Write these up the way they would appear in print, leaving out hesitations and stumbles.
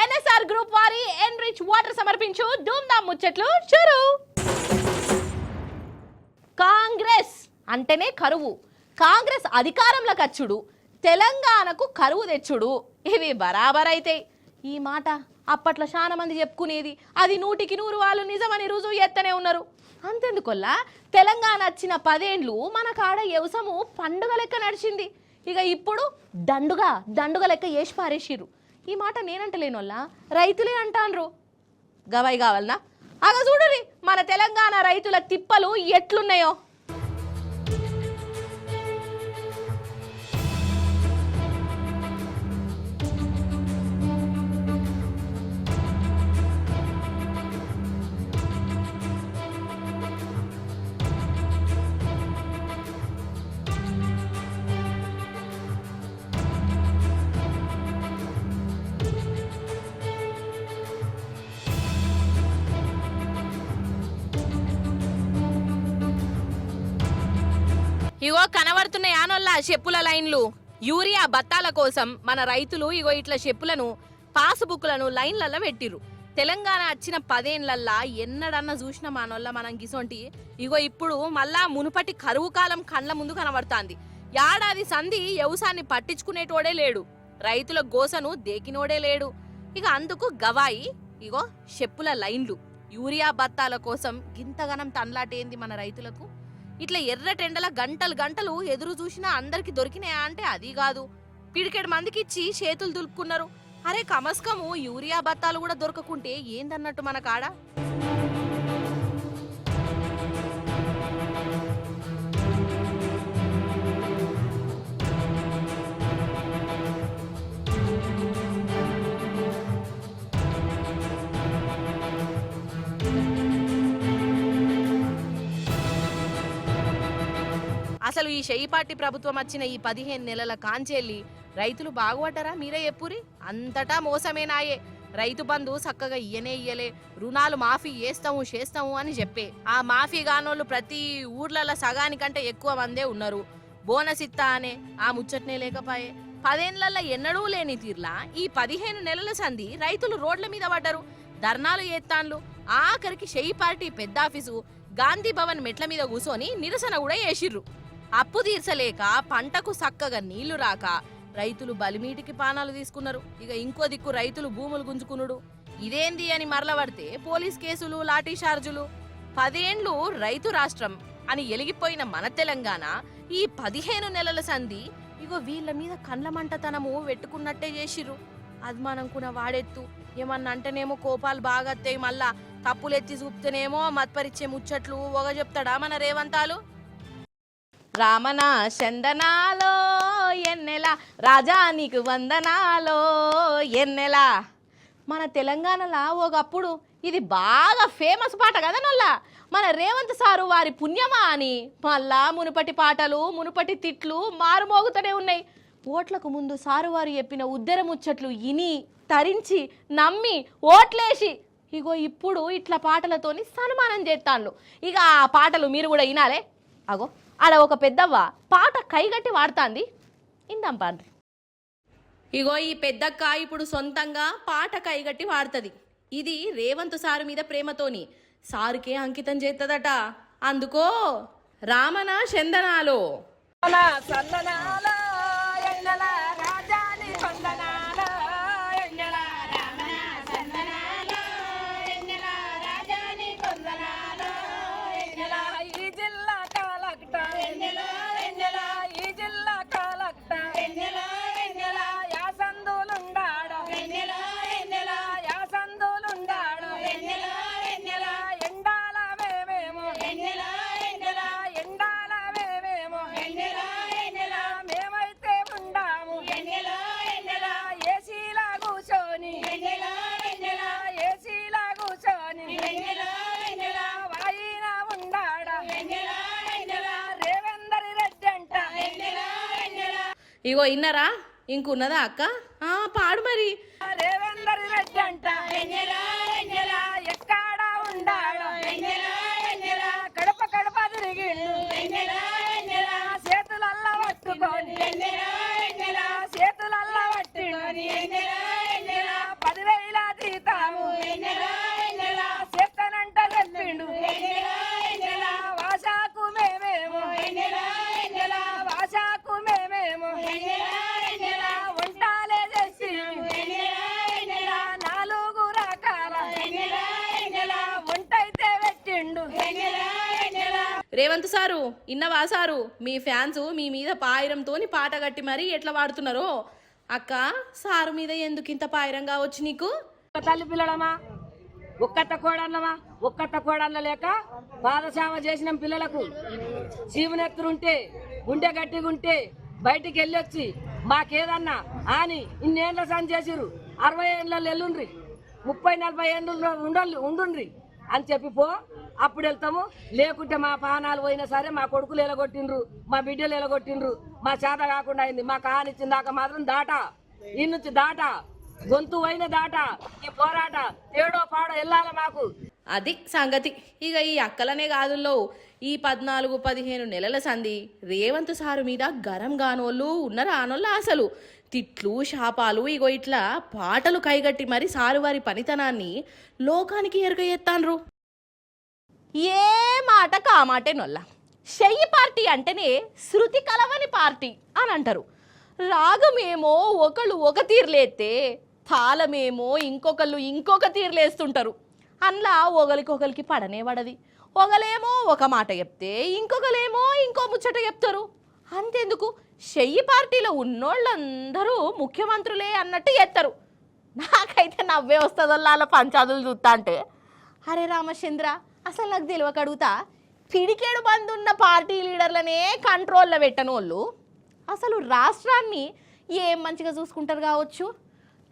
NSR group వారి enrich water సమర్పించు ధూమ్ధామ్ ముచ్చట్లు చురు. కాంగ్రెస్ అంటేనే కరువు, కాంగ్రెస్ అధికారంలోకి వచ్చుడు, తెలంగాణకు కరువు తెచ్చుడు, ఇవి బరాబర్ అయితే. ఈ మాట అప్పట్లో చాలా మంది చెప్పుకునేది, అది 100కి 100 వాళ్ళు నిజమని రుజువు ఎత్తనే ఉన్నారు. అంతెందుకొల్లా తెలంగాణ వచ్చిన 10 ఏండ్లు మన కాడ వ్యవసాయము పండుగ లెక్క నడిచింది. ఇక ఇప్పుడు దండుగ లెక్క వేసి పారేసిర్రు. ఈ మాట నేనంటలేనోళ్ళ రైతులే అంటాన్రు. గవాయి కావాలనా? అగ చూడరి మన తెలంగాణ రైతుల తిప్పలు ఎట్లున్నాయో. ఇగో కనబడుతున్నాయి ఆనోళ్ళ చెప్పుల లైన్లు. యూరియా బత్తాల కోసం మన రైతులు ఇగో ఇట్లా చెప్పులను పాసుబుక్లను లైన్లలో పెట్టిర్రు. తెలంగాణ వచ్చిన 10 ఏండ్లల్లా ఎన్నడన్నా చూసిన మానోళ్ళ మనం గిసొంటి ఇగో ఇప్పుడు మళ్ళా మునుపటి కరువు కాలం కండ్ల ముందు కనబడుతుంది. ఏడాది సంధి వ్యవసాయాన్ని పట్టించుకునేటోడే లేడు, రైతుల గోసను దేకినోడే లేడు. ఇక అందుకు గవాయి ఇగో చెప్పుల లైన్లు. యూరియా బత్తాల కోసం గింతగనం తన్లాటేంది మన రైతులకు. ఇట్లా ఎర్రటెండల గంటలు ఎదురు చూసినా అందరికి దొరికినాయా అంటే అది కాదు. పిడికెడు మందికి ఇచ్చి చేతులు దులుపుకున్నారు. అరే కమస్కము యూరియా బత్తాలు కూడా దొరకకుంటే ఏందన్నట్టు మన కాడ. అసలు ఈ షెయిపార్టీ ప్రభుత్వం వచ్చిన ఈ 15 నెలల కాంచెల్లి రైతులు బాగుపడ్డారా? మీరే చెప్పురి. అంతటా మోసమేనాయే. రైతు బంధు చక్కగా ఇయ్యలే, రుణాలు మాఫీ చేస్తాము అని చెప్పే ఆ మాఫీ గానోళ్ళు ప్రతి ఊర్లలో సగానికంటే ఎక్కువ మందే ఉన్నారు. బోనస్ ఇత్తా అనే ఆ ముచ్చట్నే లేకపాయే. 10 ఏండ్లల్లో ఎన్నడూ లేని తీర్లా ఈ 15 నెలల సంధి రైతులు రోడ్ల మీద పడ్డారు, ధర్నాలు చేత్తాన్లు. ఆఖరికి షెయిపార్టీ పెద్దాఫీసు గాంధీ భవన్ మెట్ల మీద కూసోని నిరసన కూడా చేసిర్రు. అప్పు తీర్చలేక పంటకు చక్కగా నీళ్లు రాక రైతులు బలిమీటికి పానాలు తీసుకున్నారు. ఇక ఇంకో దిక్కు రైతులు భూములు గుంజుకునుడు. ఇదేంది అని మరలబడితే పోలీస్ కేసులు, లాఠీ చార్జులు. 10 ఏండ్లు రైతు రాష్ట్రం అని ఎలిగిపోయిన మన తెలంగాణ ఈ 15 నెలల సంధి ఇగో వీళ్ళ మీద కండ్ల మంటతనము పెట్టుకున్నట్టే చేసిర్రు. అది మనకున్న వాడెత్తు ఏమన్నా అంటేనేమో కోపాలు బాగత్తాయి, మళ్ళా తప్పులెత్తి చూపుతేనేమో మత్పరిచ్చే ముచ్చట్లు ఒగ చెప్తాడా మన రేవంతాలు. రామన చందనాలో ఎన్నెల రాజా నీకు వందనాలో ఎన్నెల. మన తెలంగాణలో ఒకప్పుడు ఇది బాగా ఫేమస్ పాట కదా నొల్ల. మన రేవంత్ సారు వారి పుణ్యమా అని మళ్ళా మునుపటి పాటలు, మునుపటి తిట్లు మారుమోగుతూనే ఉన్నాయి. ఓట్లకు ముందు సారు వారు చెప్పిన ఉద్దర ముచ్చట్లు ఇని తరించి నమ్మి ఓట్లేసి ఇగో ఇప్పుడు ఇట్లా పాటలతోని సన్మానం చేస్తాను. ఇక ఆ పాటలు మీరు కూడా వినాలే. అగో ఆడ ఒక పెద్దవ్వ పాట కైగట్టి వాడుతాంది, ఇందాం పాండ్రి. ఇగో ఈ పెద్దక్క ఇప్పుడు సొంతంగా పాట కైగట్టి వాడుతుంది. ఇది రేవంత్ సారు మీద ప్రేమతోని సారుకే అంకితం చేస్తుందట. అందుకో రామన చందనాలో ఇగో ఇన్నరా ఇంకున్నదా అక్క? పాడు మరి. రేవందరి రెడ్డి అంట ఎక్కడ ఉండాడో కడప కడప తిరిగిండు చేతులల్లా పట్టుకొని చేతులల్లా పట్టిండు 10,000 రేవంత్ సారు ఇన్నవా సారు మీ ఫ్యాన్స్ మీ మీద పాయిరంతోని పాట కట్టి మరీ ఎట్లా వాడుతున్నారో. అక్క సారు మీద ఎందుకు ఇంత పాయిరంగా వచ్చి నీకు? తల్లి పిల్లలమా, ఒక్కత కోడళ్ళమా, ఒక్కత కోడళ్ళ లేక పాదసేవ చేసిన పిల్లలకు జీవనెత్తురుంటే గుండె గట్టిగుంటే బయటికి వెళ్ళొచ్చి మాకేదన్నా అని ఇన్నేళ్ల సన్ చేసిరు, 60 ఏళ్ళలో ఎల్లుండ్రి, 30-40 ఏళ్ళు ఉండుండ్రి అని చెప్పిపో. అప్పుడు వెళ్తాము. లేకుంటే మా పానాలు పోయినా సరే మా కొడుకులు ఎలగొట్టిండ్రు, మా బిడ్డలు ఎలగొట్టిండ్రు, మా చేత కాకుండా అయింది. మా కానిచ్చిన దాకా మాత్రం దాట, ఈ నుంచి దాట, గొంతు పోయిన దాట, ఈ పోరాట ఏడో పాడో వెళ్ళాలి మాకు. అది సంగతి. ఇక ఈ అక్కలనే కాదుల్లో ఈ 14-15 నెలల సంధి రేవంత్ సారు మీద గరం గానోళ్ళు ఉన్నరా అనోళ్ళు అసలు తిట్లు శాపాలు ఇగో ఇట్లా పాటలు కైగట్టి మరి సారు వారి పనితనాన్ని లోకానికి ఎరగ ఎత్తాన్రు. ఏ మాట కామాటే నొల్ల షెయ్యి పార్టీ అంటేనే శృతి కలవని పార్టీ అని అంటారు. రాగమేమో ఒకళ్ళు ఒక తీరులేస్తే తాళమేమో ఇంకొకళ్ళు ఇంకొక తీరులేస్తుంటారు. అందులో ఒకరికొకరికి పడనే పడది. ఒకలేమో ఒక మాట చెప్తే ఇంకొకలేమో ఇంకో ముచ్చట చెప్తారు. అంతెందుకు షెయ్యి పార్టీలో ఉన్నోళ్ళందరూ ముఖ్యమంత్రులే అన్నట్టు చేస్తారు. నాకైతే నవ్వే వస్తుందో అలా పంచాదులు చూస్తా అంటే. అరే రామచంద్ర, అసలు నాకు తెలియక అడుగుతా, పిడికేడు మంది ఉన్న పార్టీ లీడర్లనే కంట్రోల్లో పెట్టని వాళ్ళు అసలు రాష్ట్రాన్ని ఏం మంచిగా చూసుకుంటారు కావచ్చు?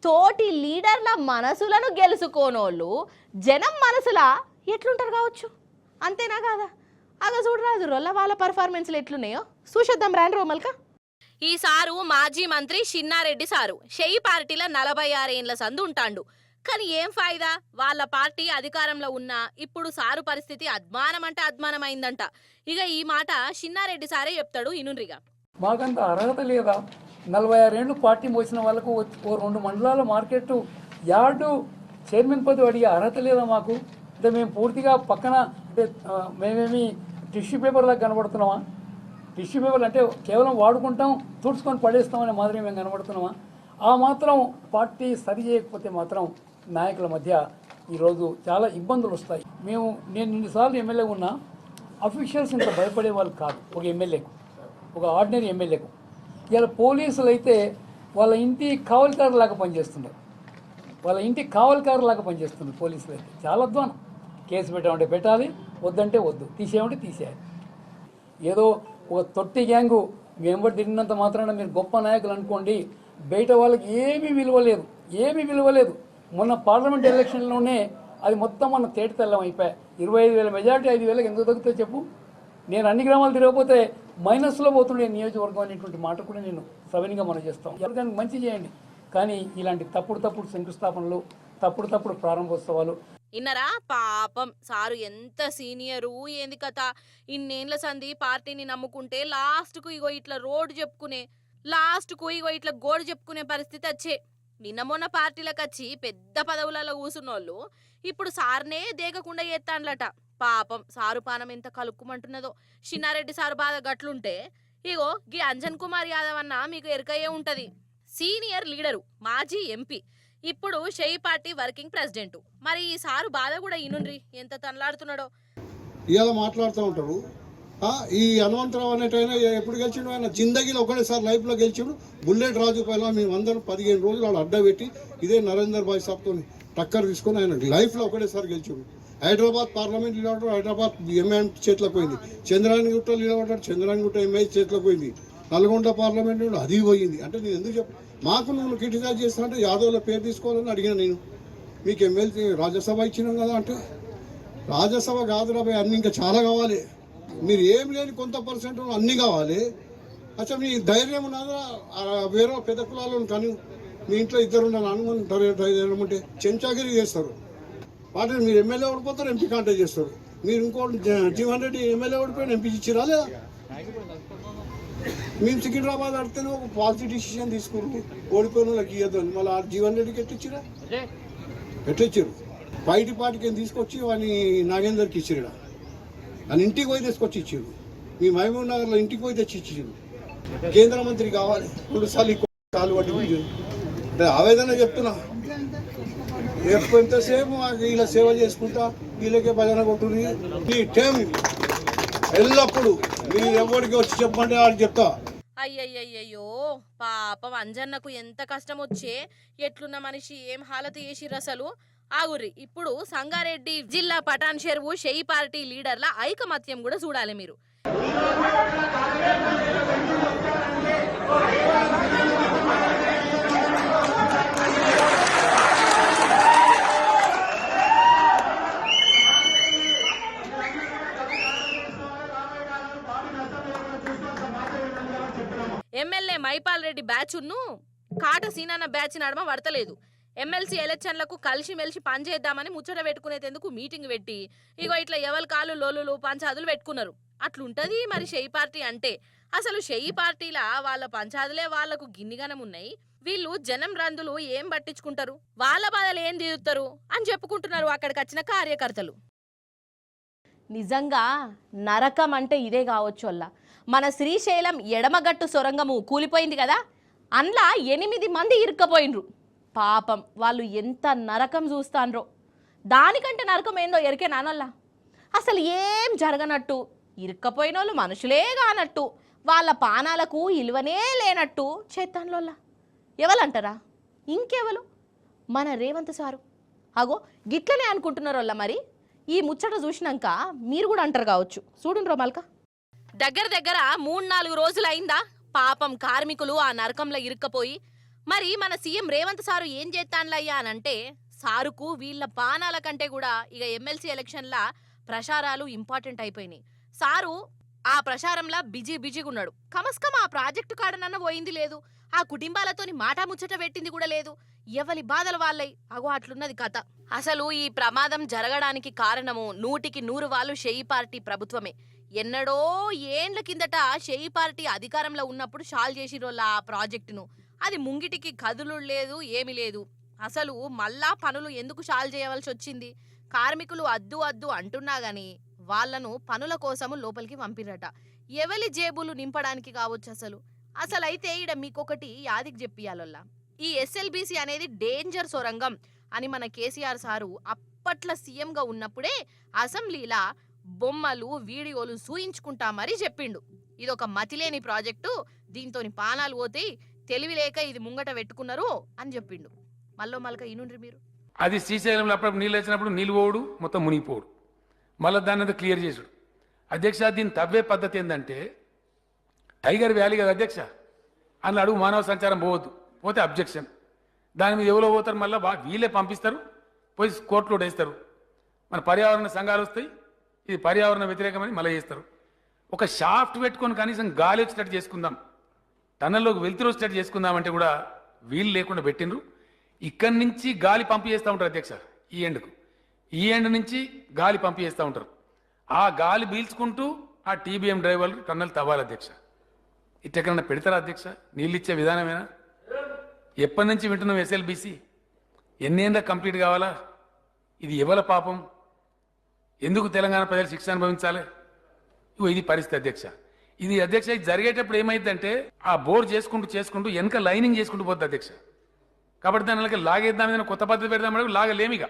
తోటి లీడర్ల మనసులను గెలుచుకోనోళ్ళు జనం మనసులా ఎట్లుంటారు కావచ్చు? అంతేనా కాదా? అగ చూడరాదు రొల్ల వాళ్ళ పర్ఫార్మెన్స్లు ఎట్లున్నాయో చూసేద్దాం రాండి రోమల్క. ఈ సారు మాజీ మంత్రి షిన్నారెడ్డి సారు షెయ్యి పార్టీలో 46 ఏండ్ల సందు ఉంటాండు. కానీ ఏం ఫాయిదా? వాళ్ళ పార్టీ అధికారంలో ఉన్నా ఇప్పుడు సారు పరిస్థితి అద్మానం అంటే అద్మానమైందంట. ఇక ఈ మాట షిన్నారెడ్డి సారే చెప్తాడు, ఇనుండ్రిగా. మాకంత అర్హత లేదా? 46 ఏళ్ళు పార్టీ మోసిన వాళ్ళకు ఓ 2 మండలాల మార్కెట్ యార్డు చైర్మన్ పదవి అడిగే అర్హత లేదా మాకు? అంటే మేము పూర్తిగా పక్కన అంటే మేమేమి టిష్యూ పేపర్ లాగా కనబడుతున్నామా? టిష్యూ పేపర్లు అంటే కేవలం వాడుకుంటాం, తుడుచుకొని పడేస్తామనే మాదిరి మేము కనబడుతున్నామా? ఆ మాత్రం పార్టీ సరి చేయకపోతే మాత్రం నాయకుల మధ్య ఈరోజు చాలా ఇబ్బందులు వస్తాయి. నేను ఇన్నిసార్లు ఎమ్మెల్యే ఉన్నా అఫీషియల్స్ ఇంత భయపడే వాళ్ళు కాదు. ఒక ఎమ్మెల్యేకు, ఒక ఆర్డినరీ ఎమ్మెల్యేకు. ఇలా పోలీసులు అయితే వాళ్ళ ఇంటి కావలికారులాగా పనిచేస్తున్నారు. వాళ్ళ ఇంటి కావలికారులాగా పనిచేస్తున్నారు పోలీసులు అయితే. చాలా అధ్వానం. కేసు పెట్టామంటే పెట్టాలి, వద్దంటే వద్దు, తీసేయమంటే తీసేయాలి. ఏదో ఒక తొట్టి గ్యాంగు మేము తిరిగినంత మాత్రాన మీరు గొప్ప నాయకులు అనుకోండి, బయట వాళ్ళకి ఏమీ విలువ లేదు. మొన్న పార్లమెంట్ ఎలక్షన్లోనే అది మొత్తం మన తేట తెల్లం అయిపోయాయి. 25,000 మెజార్టీ 5,000 ఎందుకు తగ్గితే చెప్పు? నేను అన్ని గ్రామాలు తిరగకపోతే మైనస్లో పోతుండే నియోజకవర్గం అనేటువంటి మాట కూడా నేను సవినిగా మనం చేస్తాం. ఎవరికైనా మంచి చేయండి, కానీ ఇలాంటి తప్పుడు శంకుస్థాపనలు, తప్పుడు ప్రారంభోత్సవాలు. ఇన్నరా పాపం సారు ఎంత సీనియరు ఏంది కథ. ఇన్నేళ్ల సంధి పార్టీని నమ్ముకుంటే లాస్ట్కు ఇగో ఇట్లా రోడ్డు చెప్పుకునే, లాస్ట్కు ఇగో ఇట్లా గోడు చెప్పుకునే పరిస్థితి వచ్చే. నిన్న మొన్న పార్టీలకు వచ్చి పెద్ద పదవులలో కూసున్నోళ్ళు ఇప్పుడు సార్నే దేకకుండా చేస్తాన్లట. పాపం సారు పానం ఎంత కలుక్కుమంటున్నదో. షిన్నారెడ్డి సారు బాధ గట్లుంటే ఇగో గీ అంజన్ కుమార్ యాదవ్ అన్న మీకు ఎరకయ్యే ఉంటది. సీనియర్ లీడరు, మాజీ ఎంపీ, ఇప్పుడు షెయ్యి పార్టీ వర్కింగ్ ప్రెసిడెంట్. మరి ఈ సారు బాధ కూడా ఇనుండ్రి ఎంత తనలాడుతున్నాడో. ఇవాళ మాట్లాడుతూ ఉంటారు. ఈ హనుమంతరావు అనేటైనా ఎప్పుడు గెలిచిండు? ఆయన జిందగీలో ఒకటేసారి లైఫ్లో గెలిచిండు. బుల్లెట్ రాజు పైన మేమందరం 15 రోజులు వాళ్ళు అడ్డబెట్టి ఇదే నరేందర్ భాయ్ సాబ్తో టక్కర్ తీసుకొని ఆయన లైఫ్లో ఒకటేసారి గెలిచిండు. హైదరాబాద్ పార్లమెంట్ నిలబడ్డాడు, హైదరాబాద్ ఎంఐఎం చేతిలో పోయింది. చంద్రాయణగుట్ట నిలబడ్డాడు, చంద్రాయణగుట్ట ఎంఐ చేతిలో పోయింది. నల్గొండ పార్లమెంట్ అది పోయింది. అంటే నేను ఎందుకు చెప్పు, మాకు నువ్వు క్రిటిసైజ్ చేస్తానంటే యాదవ్ల పేరు తీసుకోవాలని అడిగిన నేను. మీకు ఎమ్మెల్సీ రాజ్యసభ ఇచ్చినాం కదా అంటే, రాజ్యసభ కాదు రాబాయ్, అన్ని ఇంకా చాలా కావాలి. మీరు ఏం లేని కొంత పర్సెంట్ అన్నీ కావాలి. అచ్చా మీ ధైర్యం ఉన్నదా? వేరే పెద్ద కులాలను కానీ మీ ఇంట్లో 2 ఉన్నారు అనుమని ధైర్యం ఉంటే చెంచాగిరి చేస్తారు. వాటిని మీరు ఎమ్మెల్యే ఓడిపోతారు, ఎంపీ కాంటాక్ట్ చేస్తారు. మీరు ఇంకోటి జీవన్ రెడ్డి ఎమ్మెల్యే ఓడిపోయిన ఎంపీ ఇచ్చిరా లేదా? మేము సికింద్రాబాద్ ఆడితేనే ఒక పాజిటివ్ డిసిషన్ తీసుకుని ఓడిపోయిన వాళ్ళకి ఇవ్వద్దు అని మళ్ళీ జీవన్ రెడ్డికి ఎట్టిచ్చిరా? ఎట్టిచ్చారు? బయటి పార్టీకి తీసుకొచ్చి వాడిని నాగేందర్కి ఇచ్చిరా. అని ఇంటికి పోయి తీసుకొచ్చి ఇచ్చారు. మీ మహబూబ్ నగర్లో ఇంటికి పోయి తెచ్చి ఇచ్చారు. కేంద్ర మంత్రి కావాలి 2 సార్లు కాలు పట్టి అంటే ఆవేదన చెప్తున్నా. ఎంతసేపు మాకు ఇలా సేవ చేసుకుంటా వీళ్ళకే భజన కొట్టుని ఈ టైం ఎల్లప్పుడు మీరు ఎవరికి వచ్చి చెప్పండి వాళ్ళు చెప్తా. అయ్యయ్యయ్యో పాపం అంజన్నకు ఎంత కష్టం వచ్చే, ఎట్లున్న మనిషి ఏం హాలత చేసిర్రు అసలు. ఆగుర్రి, ఇప్పుడు సంగారెడ్డి జిల్లా పటాన్ చెరువు షెయి పార్టీ లీడర్ల ఐకమత్యం కూడా చూడాలి మీరు. ఎమ్మెల్యే మైపాల్ రెడ్డి బ్యాచ్ను కాట సీనన్న బ్యాచ్ నడమ పడతలేదు. ఎమ్మెల్సీ ఎలక్షన్లకు కలిసిమెలిసి పనిచేద్దామని ముచ్చట పెట్టుకునేందుకు మీటింగ్ పెట్టి ఇగో ఇట్లా ఎవరి కాళ్ళు లోలులు పంచాదులు పెట్టుకున్నారు. అట్లుంటది మరి షెయి పార్టీ అంటే. అసలు షెయి పార్టీల వాళ్ళ పంచాదులే వాళ్లకు గిన్నిగనం ఉన్నాయి. వీళ్ళు జనం రందులు ఏం పట్టించుకుంటారు, వాళ్ళ బాధలు ఏం తీరుతారు అని చెప్పుకుంటున్నారు అక్కడికి వచ్చిన కార్యకర్తలు. నిజంగా నరకం అంటే ఇదే కావచ్చు. అల్లా మన శ్రీశైలం ఎడమగట్టు సొరంగము కూలిపోయింది కదా, అందులో 8 మంది ఇరుక్కపోయినరు. పాపం వాళ్ళు ఎంత నరకం చూస్తాన్రో. దానికంటే నరకం ఏందో ఎరికే నానల్లా. అసలు ఏం జరగనట్టు, ఇరుక్కపోయిన వాళ్ళు మనుషులే కానట్టు, వాళ్ళ పానాలకు ఇలువనే లేనట్టు చేత్తాన్లోల్లా. ఎవలంటారా? ఇంకెవలు? మన రేవంత్ సారు. అగో గిట్లనే అనుకుంటున్నారు వాళ్ళ. మరి ఈ ముచ్చట చూసినాక మీరు కూడా అంటారు కావచ్చు. చూడుండ్రో మల్క, దగ్గర 3-4 రోజులు అయిందా పాపం కార్మికులు ఆ నరకంలో ఇరుక్కపోయి. మరి మన సీఎం రేవంత్ సారు ఏం చేస్తాన్లయ్యా అనంటే, సారుకు వీళ్ళ పానాల కంటే కూడా ఇక ఎమ్మెల్సీ ఎలక్షన్ల ప్రచారాలు ఇంపార్టెంట్ అయిపోయినాయి. సారు ఆ ప్రచారంలా బిజీగా ఉన్నాడు. కమస్కమ్ ఆ ప్రాజెక్టు కాడనన్న పోయింది లేదు, ఆ కుటుంబాలతోని మాటా ముచ్చట పెట్టింది కూడా లేదు. ఎవరి బాధలు వాళ్ళై. అగో అట్లున్నది కథ. అసలు ఈ ప్రమాదం జరగడానికి కారణము 100% వాళ్ళు షెయి పార్టీ ప్రభుత్వమే. ఎన్నడో ఏండ్ల కిందట షెయి పార్టీ అధికారంలో ఉన్నప్పుడు షాల్ చేసిరోళ్ళ ఆ ప్రాజెక్టును. అది ముంగిటికి కదులు లేదు, ఏమీ లేదు. అసలు మళ్ళా పనులు ఎందుకు షాల్ చేయవలసి వచ్చింది? కార్మికులు అద్దు అంటున్నా గాని వాళ్లను పనుల కోసము లోపలికి పంపిరట. ఎవలి జేబులు నింపడానికి కావచ్చు. అసలైతే ఈడ మీకొకటి యాదికి చెప్పియాలల్లా. ఈ SLBC అనేది డేంజర్ సొరంగం అని మన కేసీఆర్ సారు అప్పట్ల సీఎంగా ఉన్నప్పుడే అసెంబ్లీలా బొమ్మలు వీడియోలు చూయించుకుంటా మరీ చెప్పిండు. ఇదొక మతిలేని ప్రాజెక్టు, దీంతోని పానాలు పోతాయి, తెలివిలేక ఇది ముంగట పెట్టుకున్నారు అని చెప్పిండు. మళ్ళక ఇనుండ్రి మీరు. అది శ్రీశైలంలో అప్పుడు నీళ్ళు వచ్చినప్పుడు నీళ్ళు పోవుడు, మొత్తం మునిగిపోవుడు, మళ్ళీ దాన్ని అంతా క్లియర్ చేసుడు. అధ్యక్ష, దీన్ని తవ్వే పద్ధతి ఏంటంటే, టైగర్ వ్యాలీ కదా అధ్యక్ష, అందులో అడుగు మానవ సంచారం పోవద్దు, పోతే అబ్జెక్షన్. దాని మీద ఎవరో పోతారు, మళ్ళీ వీళ్ళే పంపిస్తారు, పోయి కోర్టులో వేస్తారు. మన పర్యావరణ సంఘాలు వస్తాయి, ఇది పర్యావరణ వ్యతిరేకమని మళ్ళీ చేస్తారు. ఒక షాఫ్ట్ పెట్టుకొని కనీసం గాలి వచ్చేటట్టు చేసుకుందాం, టన్నల్లోకి వెళ్తురు వచ్చేటట్టు చేసుకుందామంటే కూడా వీళ్ళు లేకుండా పెట్టిండ్రు. ఇక్కడి నుంచి గాలి పంపి చేస్తూ ఉంటారు అధ్యక్ష, ఈ ఎండ్ నుంచి గాలి పంపి చేస్తూ ఉంటారు. ఆ గాలి పీల్చుకుంటూ ఆ TBM డ్రైవర్లు టన్నల్ తవ్వాలి అధ్యక్ష. ఇట్టెక్కడన్నా పెడతారా అధ్యక్ష? నీళ్ళు ఇచ్చే విధానమేనా? ఎప్పటి నుంచి వింటున్నాం SLBC? ఎన్నేళ్ళ కంప్లీట్ కావాలా? ఇది ఎవల పాపం? ఎందుకు తెలంగాణ ప్రజలు శిక్ష అనుభవించాలి? ఇది పరిస్థితి అధ్యక్ష. ఇది అధ్యక్ష జరిగేటప్పుడు ఏమైందంటే, ఆ బోర్ చేసుకుంటూ వెనక లైనింగ్ చేసుకుంటూ పోతుంది అధ్యక్ష. కాబట్టి దానికి లాగేద్దామని కొత్త పద్ధతి పెడదామని లాగలేమిగా.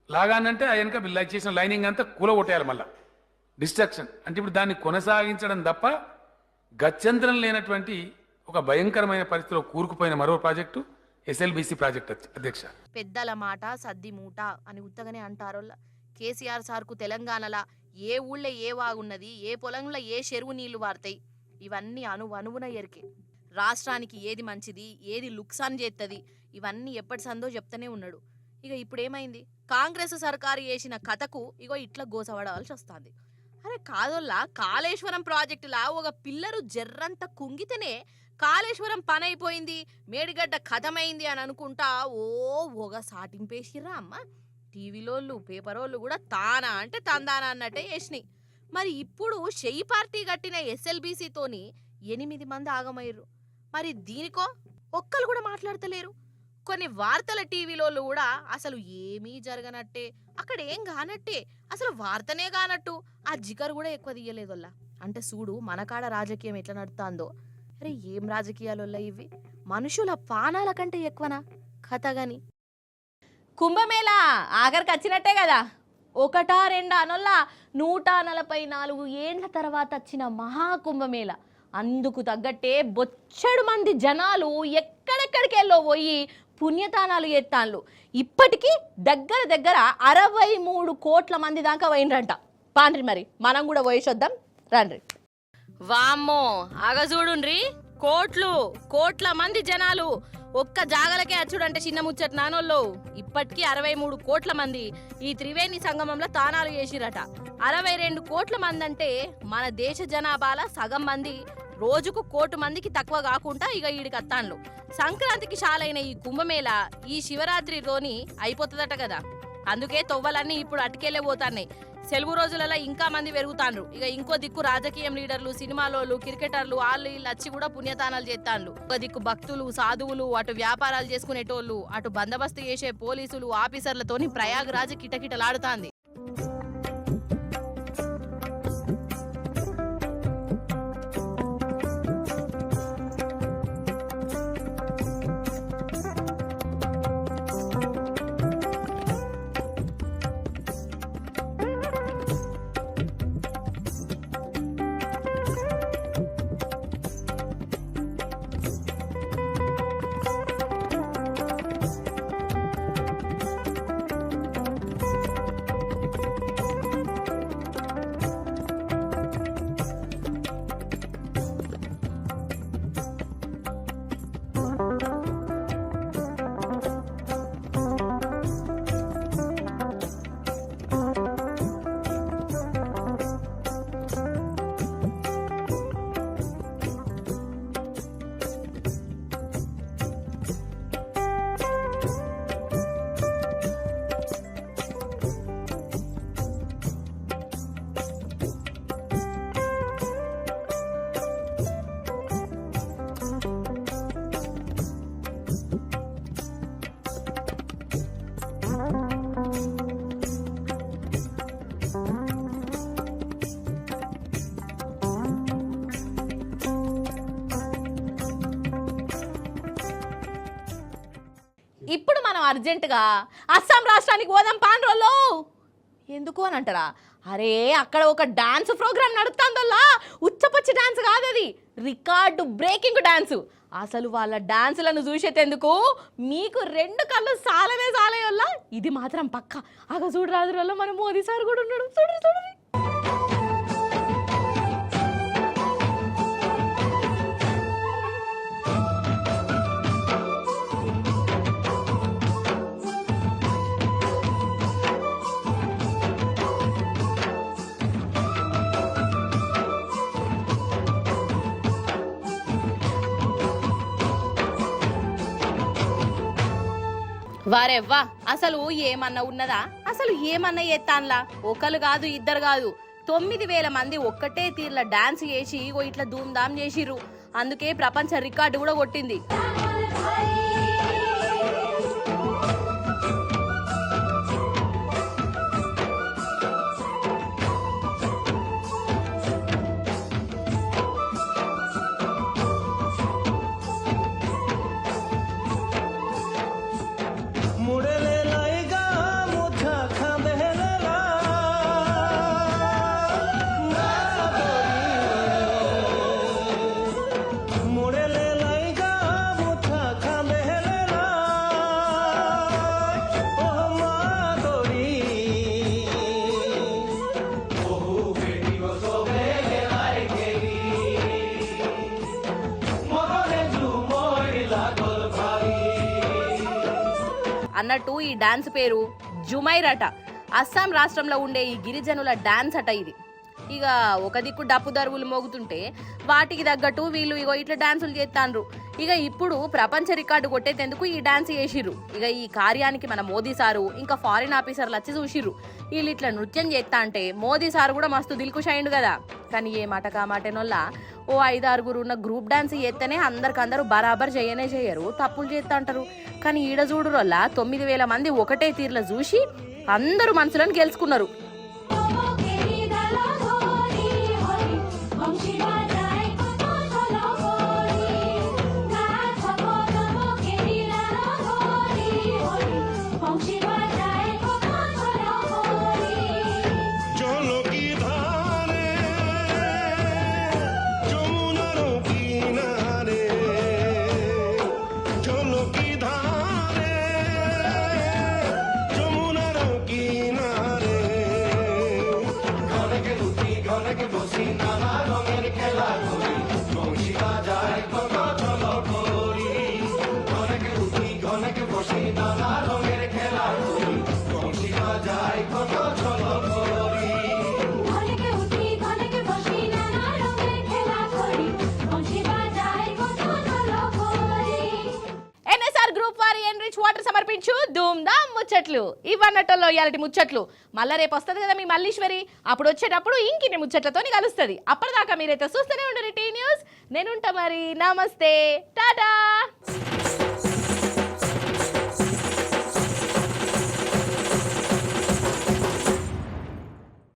లాగానంటే ఆ వెనక చేసిన లైనింగ్ అంతా కూలగొట్టేయాలి, మళ్ళా డిస్ట్రక్షన్. అంటే ఇప్పుడు దాన్ని కొనసాగించడం తప్ప గత్యంతరం లేనటువంటి ఒక భయంకరమైన పరిస్థితిలో కూరుకుపోయిన మరో ప్రాజెక్టు SLBC ప్రాజెక్ట్ అధ్యక్ష. పెద్దల మాట సద్ది మూట అని ఉత్తగానే అంటారు. కేసీఆర్ సార్కు తెలంగాణలో ఏ ఊళ్ళో ఏ వాగున్నది, ఏ పొలంలో ఏ చెరువు నీళ్లు వారుతాయి, ఇవన్నీ అనువున ఎరికే. రాష్ట్రానికి ఏది మంచిది, ఏది లుక్సాన్ చేస్తుంది, ఇవన్నీ ఎప్పటి సందో చెప్తూనే ఉన్నాడు. ఇక ఇప్పుడేమైంది? కాంగ్రెస్ సర్కారు చేసిన కథకు ఇగో ఇట్లా గోసపడవలసి వస్తుంది. అరే కాదోల్లా, కాళేశ్వరం ప్రాజెక్టులా ఒక పిల్లరు జర్రంత కుంగితేనే కాళేశ్వరం పని అయిపోయింది, మేడిగడ్డ కథమైంది అని అనుకుంటా ఓగా సాటింపేసిర్రా అమ్మ. టీవీలోళ్ళు పేపరోళ్ళు కూడా తానా అంటే తందానా అన్నట్టే వేసినాయి. మరి ఇప్పుడు షెయి పార్టీ కట్టిన SLBCతోని 8 మంది ఆగమయ్యారు. మరి దీనికో ఒక్కరు కూడా మాట్లాడతలేరు. కొన్ని వార్తల టీవీలోళ్ళు కూడా అసలు ఏమీ జరగనట్టే, అక్కడ ఏం కానట్టే, అసలు వార్తనే కానట్టు ఆ జిగరు కూడా ఎక్కువ తీయలేదోల్లా. అంటే చూడు మన కాడ రాజకీయం ఎట్లా నడుతుందో. అరే ఏం రాజకీయాలొల్లా ఇవి? మనుషుల పానాల కంటే ఎక్కువనా కథ గాని. కుంభమేళా ఆఖరికి వచ్చినట్టే కదా. ఒకటా రెండా అనొల్లా 144 ఏండ్ల తర్వాత వచ్చిన మహాకుంభమేళ. అందుకు తగ్గట్టే బొచ్చడు మంది జనాలు ఎక్కడెక్కడికెళ్ళో పోయి పుణ్యతానాలు ఎత్తాన్లు. ఇప్పటికీ దగ్గర దగ్గర 63 కోట్ల మంది దాకా పోయినరంట. పాండ్రి మరి మనం కూడా పోయేసొద్దాం రండి. వామ్మో అగజూడుండ్రి, కోట్ల మంది జనాలు ఒక్క జాగలకే అచ్చుడంటే చిన్న ముచ్చట నానోళ్ళు. ఇప్పటికీ 63 కోట్ల మంది ఈ త్రివేణి సంగమంలో తానాలు చేసిరట. 62 కోట్ల మంది అంటే మన దేశ జనాభాల సగం మంది. రోజుకు 1 కోటి మందికి తక్కువ కాకుండా ఇక ఈడికి అత్తాన్లు. సంక్రాంతికి షాలైన ఈ కుంభమేళ ఈ శివరాత్రిలోని అయిపోతుందట కదా. అందుకే తొవ్వలన్నీ ఇప్పుడు అటుకెళ్ళే పోతాన్నాయి. సెలవు రోజులలో ఇంకా మంది పెరుగుతాండ్రు. ఇక ఇంకో దిక్కు రాజకీయం లీడర్లు, సినిమాలోళ్ళు, క్రికెటర్లు వాళ్ళు వీళ్ళు వచ్చి కూడా పుణ్యతానాలు చేస్తాండ్రు. ఒక దిక్కు భక్తులు, సాధువులు, అటు వ్యాపారాలు చేసుకునేటోళ్ళు, అటు బందోబస్తు చేసే పోలీసులు, ఆఫీసర్లతోని ప్రయాగరాజ్ కిటకిటలాడుతాంది. ఇప్పుడు మనం అర్జెంటుగా అస్సాం రాష్ట్రానికి పోదాం పాండ్రోళ్ళు. ఎందుకు అని అంటారా? అరే అక్కడ ఒక డాన్స్ ప్రోగ్రామ్ నడుస్తుందల్లా. ఉచ్చపచ్చి డాన్స్ కాదు, అది రికార్డు బ్రేకింగ్ డాన్స్. అసలు వాళ్ళ డాన్సులను చూసేందుకు మీకు 2 కళ్ళు సాలయోల్లా. ఇది మాత్రం పక్క. అగ చూడు రాజులలో మన మోదీ సార్ కూడా ఉన్నాడు. చూడు. వారెవ్వా, అసలు ఏమన్నా ఉన్నదా? అసలు ఏమన్నా ఎత్తాన్లా? ఒకరు కాదు, ఇద్దరు కాదు, 9,000 మంది ఒక్కటే తీర్ల డాన్స్ చేసి ఇట్లా ధూమ్ధామ్ చేసిర్రు. అందుకే ప్రపంచ రికార్డు కూడా కొట్టింది. అన్నట్టు ఈ డాన్స్ పేరు జుమైర్ అట. అస్సాం రాష్ట్రంలో ఉండే ఈ గిరిజనుల డాన్స్ అట ఇది. ఇక ఒక దిక్కు డప్పు దరువులు మోగుతుంటే వాటికి తగ్గట్టు వీళ్ళు ఇట్లా డాన్సులు చేస్తాండ్రు. ఇక ఇప్పుడు ప్రపంచ రికార్డు కొట్టేందుకు ఈ డాన్స్ చేసిర్రు. ఇక ఈ కార్యానికి మన మోదీ సారు ఇంకా ఫారిన్ ఆఫీసర్లు వచ్చి చూసిర్రు. వీళ్ళు ఇట్లా నృత్యం చేస్తా అంటే మోదీ సారు కూడా మస్తు దిల్కుష్ కదా. కానీ ఏ మాట కామాటేనోళ్ళ ఓ 5-6 ఉన్న గ్రూప్ డాన్స్ చేస్తేనే అందరికందరూ బరాబర్ చేయరు, తప్పులు చేస్తా అంటారు. కానీ ఈడ చూడు వల్ల 9,000 మంది ఒకటే తీర్ల చూసి అందరూ మనసులను గెలుచుకున్నారు. ముచ్చట్లు ఇవన్నట్టల్లో ఇయాలటి ముచ్చట్లు మళ్ళా రేపు వస్తుంది కదా మీ మల్లీశ్వరి, అప్పుడు వచ్చేటప్పుడు ఇంకిన్ని ముచ్చట్లతోని కలుస్తుంది. అప్పటిదాకా మీరైతే చూస్తూనే ఉండరు టీ న్యూస్. నేనుంటా మరి, నమస్తే, టాటా.